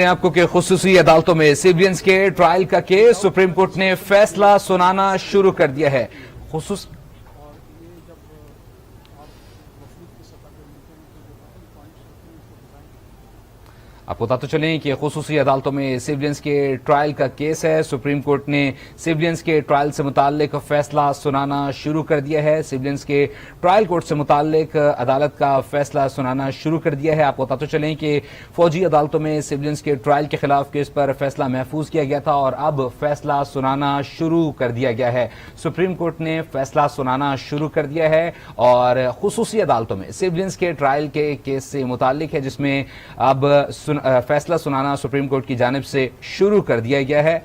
آپ کو کہ خصوصی عدالتوں میں سیولینز کے ٹرائل کا کیس سپریم کورٹ نے فیصلہ سنانا شروع کر دیا ہے۔ آپ کو بتاتے چلیں کہ خصوصی عدالتوں میں سیولینز کے ٹرائل کا کیس ہے۔ سپریم کورٹ نے سیولینز کے ٹرائل سے متعلق فیصلہ سنانا شروع کر دیا ہے۔ سیولینز کے ٹرائل کورٹ سے متعلق عدالت کا فیصلہ سنانا شروع کر دیا ہے۔ آپ کو بتاتے چلیں کہ فوجی عدالتوں میں سیولینز کے ٹرائل کے خلاف کیس پر فیصلہ محفوظ کیا گیا تھا اور اب فیصلہ سنانا شروع کر دیا گیا ہے۔ سپریم کورٹ نے فیصلہ سنانا شروع کر دیا ہے اور خصوصی عدالتوں میں سیولینز کے ٹرائل کے کیس سے متعلق ہے، جس میں اب فیصلہ سنانا سپریم کورٹ کی جانب سے شروع کر دیا گیا ہے۔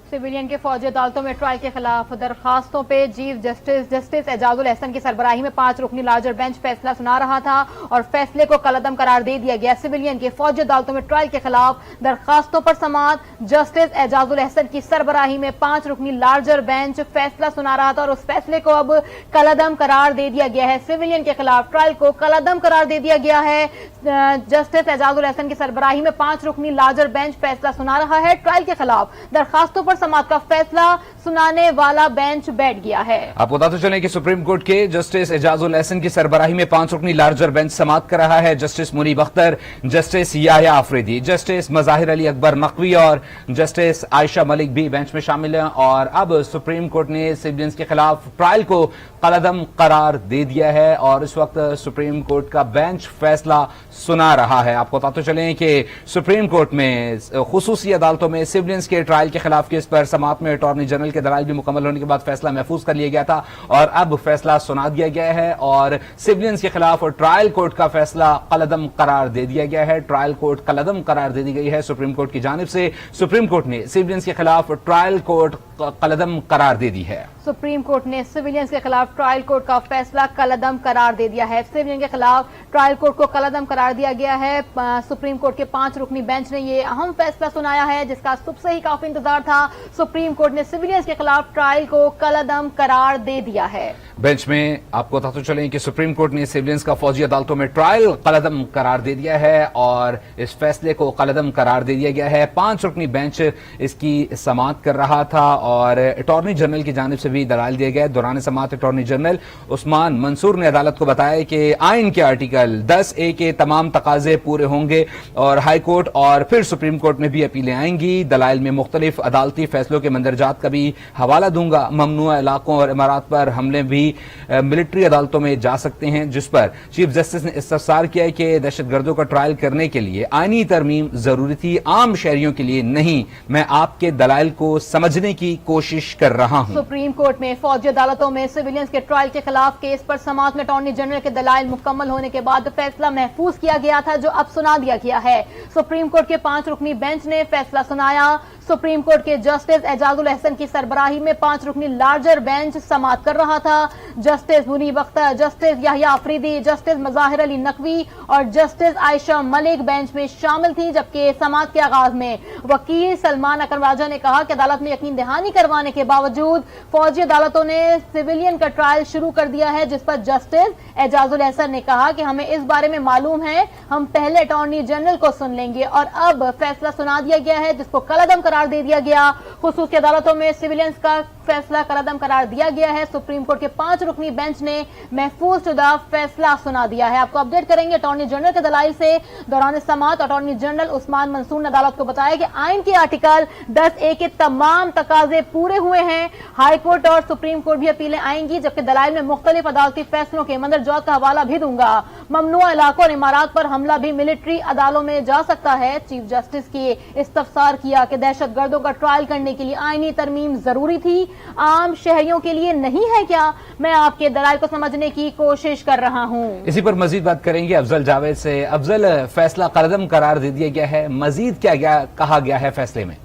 سویلین کے فوجی عدالتوں میں ٹرائل کے خلاف درخواستوں پہ چیف جسٹس اعجاز الحسن کی سربراہی میں 5 رکنی لارجر بینچ فیصلہ سنا رہا تھا اور فیصلے کو کالعدم قرار دے دیا گیا۔ سویلین کے فوجی عدالتوں میں ٹرائل کے خلاف درخواستوں پر سماعت جسٹس اعجاز الحسن کی سربراہی میں 5 رکنی لارجر بینچ فیصلہ سنا رہا تھا اور اس فیصلے کو اب کالعدم قرار دے دیا گیا ہے۔ سویلین کے خلاف ٹرائل کو کالعدم قرار دے دیا گیا ہے۔ جسٹس اعجاز الحسن کی سربراہی میں 5 رکنی لارجر بینچ فیصلہ سنا رہا ہے۔ ٹرائل کے خلاف درخواستوں پر سماعت کا فیصلہ سنانے والا بینچ بیٹھ گیا ہے۔ آپ کو بتاتے چلیں کہ سپریم کورٹ کے جسٹس اعجاز الحسن کی سربراہی میں 5 رکنی لارجر بینچ سماعت کر رہا ہے۔ جسٹس منیب اختر، جسٹس یحییٰ آفریدی، جسٹس مظاہر علی اکبر نقوی اور جسٹس عائشہ ملک بھی بینچ میں شامل ہیں اور اب سپریم کورٹ نے سیولینز کے خلاف ٹرائل کو کالعدم قرار دے دیا ہے اور اس وقت سپریم کورٹ کا بینچ فیصلہ سنا رہا ہے۔ آپ کو بتاتے چلیں کہ سپریم کورٹ میں خصوصی عدالتوں میں سیولینز کے ٹرائل کے خلاف کیس پر سماعت میں اٹارنی جنرل کے دلائل بھی مکمل ہونے کے بعد فیصلہ محفوظ کر لیا گیا تھا اور اب فیصلہ سنا دیا گیا ہے اور سیولینز کے خلاف ٹرائل کورٹ کا فیصلہ کالعدم قرار دے دیا گیا ہے۔ ٹرائل کورٹ کالعدم قرار دے دی گئی ہے سپریم کورٹ کی جانب سے۔ سپریم کورٹ نے سیولینز کے خلاف ٹرائل کورٹ کالعدم قرار دے دی ہے۔ سپریم کورٹ نے سویلینز کے خلاف ٹرائل کورٹ کا فیصلہ کالعدم قرار دے دیا ہے۔ سویلین کے خلاف ٹرائل کورٹ کو کالعدم قرار دیا گیا ہے۔ سپریم کورٹ کے 5 رکنی بینچ نے یہ اہم فیصلہ سنایا ہے جس کا صبح سے ہی کافی انتظار تھا۔ سپریم کورٹ نے سویلینز کے خلاف ٹرائل کو کالعدم قرار دے دیا ہے۔ بینچ میں آپ کو بتاتے چلیں کہ سپریم کورٹ نے سیولینز کا فوجی عدالتوں میں ٹرائل کالعدم قرار دے دیا ہے اور اس فیصلے کو کالعدم قرار دے دیا گیا ہے۔ 5 رکنی بینچ اس کی سماعت کر رہا تھا اور اٹارنی جنرل کی جانب سے بھی دلائل دیے گئے۔ دوران سماعت اٹارنی جنرل عثمان منصور نے عدالت کو بتایا کہ آئین کے آرٹیکل 10A کے تمام تقاضے پورے ہوں گے اور ہائی کورٹ اور پھر سپریم کورٹ میں بھی اپیلیں آئیں گی۔ دلائل میں مختلف عدالتی فیصلوں کے مندرجات کا بھی حوالہ دوں گا۔ ممنوعہ علاقوں اور امارات پر حملے بھی ملٹری عدالتوں میں جا سکتے ہیں، جس پر چیف جسٹس نے استفسار کیا کہ دہشت گردوں کا ٹرائل کرنے کے لیے آئینی ترمیم ضروری تھی، عام شہریوں کے لیے نہیں۔ میں آپ کے دلائل کو سمجھنے کی کوشش کر رہا ہوں۔ سپریم کورٹ میں فوجی عدالتوں میں سیولینز کے ٹرائل کے خلاف کیس پر سماعت میں اٹارنی جنرل کے دلائل مکمل ہونے کے بعد فیصلہ محفوظ کیا گیا تھا جو اب سنا دیا گیا ہے۔ سپریم کورٹ کے 5 رکنی بینچ نے فیصلہ سنایا۔ سپریم کورٹ کے جسٹس اعجاز الحسن کی سربراہی میں 5 رکنی لارجر بینچ سماعت کر رہا تھا۔ جسٹس منیب اختر، جسٹس یحییٰ آفریدی، جسٹس مظاہر علی نقوی اور جسٹس عائشہ ملک بینچ میں شامل تھی، جبکہ سماعت کے آغاز میں وکیل سلمان اکرم راجہ نے کہا کہ عدالت میں یقین دہانی کروانے کے باوجود فوجی عدالتوں نے سویلین کا ٹرائل شروع کر دیا ہے، جس پر جسٹس اعجاز الحسن نے کہا کہ ہمیں اس بارے میں معلوم ہے، ہم پہلے اٹارنی جنرل کو سن لیں گے اور اب فیصلہ سنا دیا گیا ہے جس کو کالعدم قرار دے دیا گیا۔ خصوصی عدالتوں میں سیولینز کا فیصلہ کالعدم قرار دیا گیا ہے۔ سپریم کورٹ کے 5 رکنی بینچ نے محفوظ شدہ فیصلہ سنا دیا ہے۔ آپ کو اپڈیٹ کریں گے اٹارنی جنرل کے دلائل سے۔ دوران سماعت اٹارنی جنرل عثمان منصور نے عدالت کو بتایا کہ آئین کے آرٹیکل 10A کے تمام تقاضے پورے ہوئے ہیں۔ ہائی کورٹ اور سپریم کورٹ بھی اپیلیں آئیں گی، جبکہ دلائل میں مختلف عدالتی فیصلوں کے مندرجات کا حوالہ بھی دوں گا۔ ممنوعہ علاقوں اور امارات پر حملہ بھی ملٹری عدالتوں میں جا سکتا ہے۔ چیف جسٹس کی استفسار کیا کہ دہشت گردوں کا ٹرائل کرنے کے لیے آئینی ترمیم ضروری تھی، عام شہریوں کے لیے نہیں ہے کیا؟ میں آپ کے دلائل کو سمجھنے کی کوشش کر رہا ہوں۔ اسی پر مزید بات کریں گے افضل جاوید سے۔ افضل، فیصلہ کالعدم قرار دے دیا گیا ہے، مزید کیا کہا گیا ہے فیصلے میں؟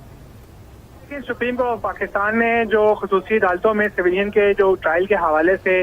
سپریم کو پاکستان میں جو خصوصی عدالتوں میں سویلین کے جو ٹرائل کے حوالے سے